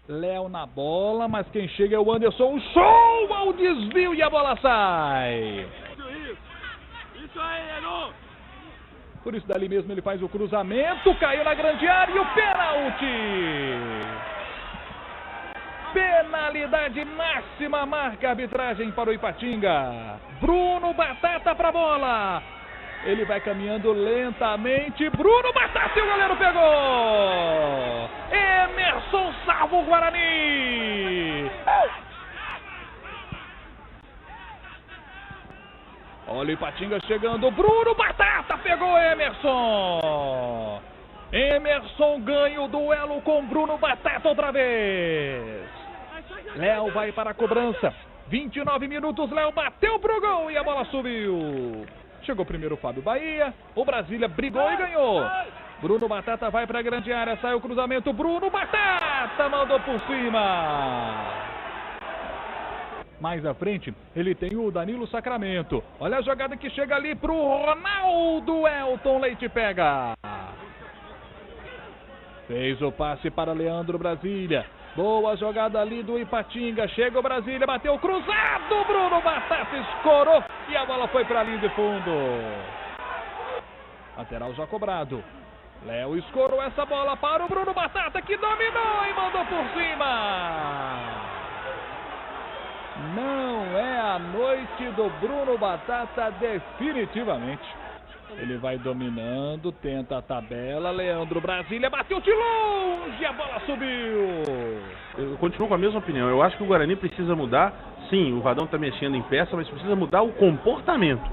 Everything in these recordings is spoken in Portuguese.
Léo na bola, mas quem chega é o Anderson. Show ao desvio e a bola sai. Isso aí, Eno. Por isso dali mesmo ele faz o cruzamento, caiu na grande área e o pênalti. Penalidade máxima, marca a arbitragem para o Ipatinga. Bruno Batata para a bola. Ele vai caminhando lentamente. Bruno Batata e o goleiro pegou. Emerson salva o Guarani. Olha o Ipatinga chegando. Bruno Batata pegou Emerson. Emerson ganha o duelo com Bruno Batata outra vez. Léo vai para a cobrança. 29 minutos, Léo bateu pro gol e a bola subiu. Chegou primeiro o Fábio Bahia, o Brasília brigou e ganhou. Bruno Batata vai para a grande área, sai o cruzamento, Bruno Batata mandou por cima. Mais à frente, ele tem o Danilo Sacramento. Olha a jogada que chega ali pro Ronaldo, Elton Leite pega. Fez o passe para Leandro Brasília. Boa jogada ali do Ipatinga. Chega o Brasília, bateu cruzado. Bruno Batata escorou e a bola foi para a linha de fundo. Lateral já cobrado. Léo escorou essa bola para o Bruno Batata, que dominou e mandou por cima. Não é a noite do Bruno Batata definitivamente. Ele vai dominando, tenta a tabela, Leandro Brasília bateu de longe, a bola subiu. Eu continuo com a mesma opinião, eu acho que o Guarani precisa mudar, sim, o Vadão está mexendo em peça, mas precisa mudar o comportamento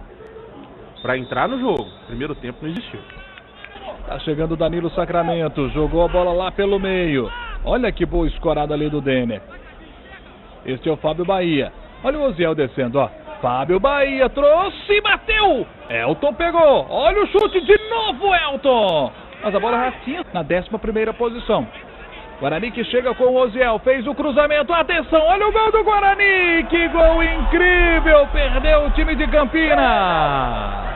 para entrar no jogo. Primeiro tempo não existiu. Tá chegando o Danilo Sacramento, jogou a bola lá pelo meio. Olha que boa escorada ali do Denner. Este é o Fábio Bahia. Olha o Oziel descendo, ó. Fábio Bahia trouxe e bateu. Elton pegou. Olha o chute de novo, Elton. Mas a bola já tinha na 11ª posição. Guarani que chega com o Oziel. Fez o cruzamento. Atenção, olha o gol do Guarani. Que gol incrível. Perdeu o time de Campinas.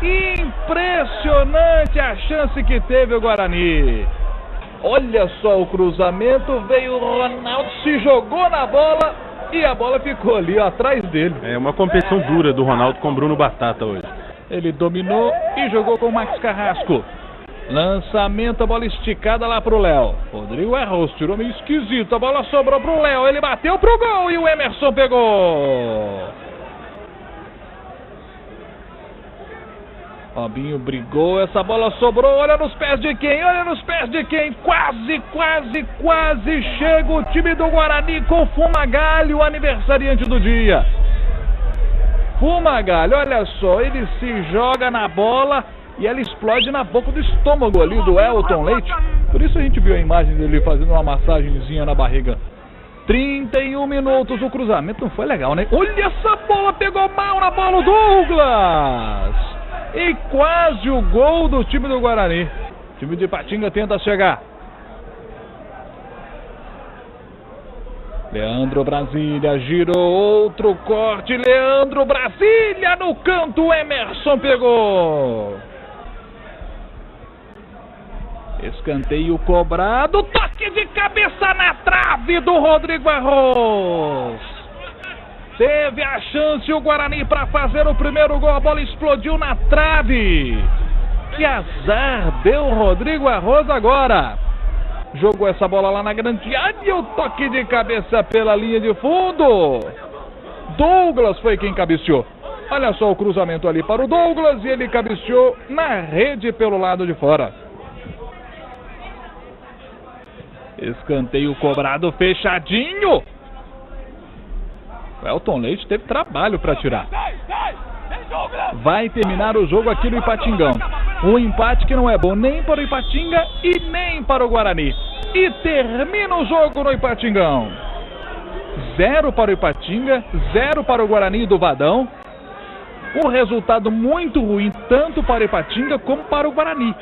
Impressionante a chance que teve o Guarani. Olha só o cruzamento. Veio o Ronaldo, se jogou na bola. E a bola ficou ali, ó, atrás dele. É uma competição dura do Ronaldo com Bruno Batata hoje. Ele dominou e jogou com o Max Carrasco. Lançamento, a bola esticada lá pro Léo. Rodrigo Arroz tirou meio esquisito. A bola sobrou pro Léo. Ele bateu pro gol e o Emerson pegou. Robinho brigou, essa bola sobrou, olha nos pés de quem? Olha nos pés de quem? Quase chega o time do Guarani com Fumagalli, o aniversariante do dia. Fumagalli, olha só, ele se joga na bola e ela explode na boca do estômago ali do Elton Leite. Por isso a gente viu a imagem dele fazendo uma massagenzinha na barriga. 31 minutos, o cruzamento não foi legal, né? Olha essa bola, pegou mal na bola o Douglas. E quase o gol do time do Guarani. O time de Ipatinga tenta chegar. Leandro Brasília girou, outro corte. Leandro Brasília no canto. Emerson pegou. Escanteio cobrado. Toque de cabeça na trave do Rodrigo Arroz. Teve a chance o Guarani para fazer o primeiro gol. A bola explodiu na trave. Que azar deu o Rodrigo Arroz agora. Jogou essa bola lá na grande área e o toque de cabeça pela linha de fundo. Douglas foi quem cabeceou. Olha só o cruzamento ali para o Douglas e ele cabeceou na rede pelo lado de fora. Escanteio cobrado fechadinho. O Elton Leite teve trabalho para tirar. Vai terminar o jogo aqui no Ipatingão. Um empate que não é bom nem para o Ipatinga e nem para o Guarani. E termina o jogo no Ipatingão. 0 para o Ipatinga, 0 para o Guarani do Vadão. Um resultado muito ruim tanto para o Ipatinga como para o Guarani.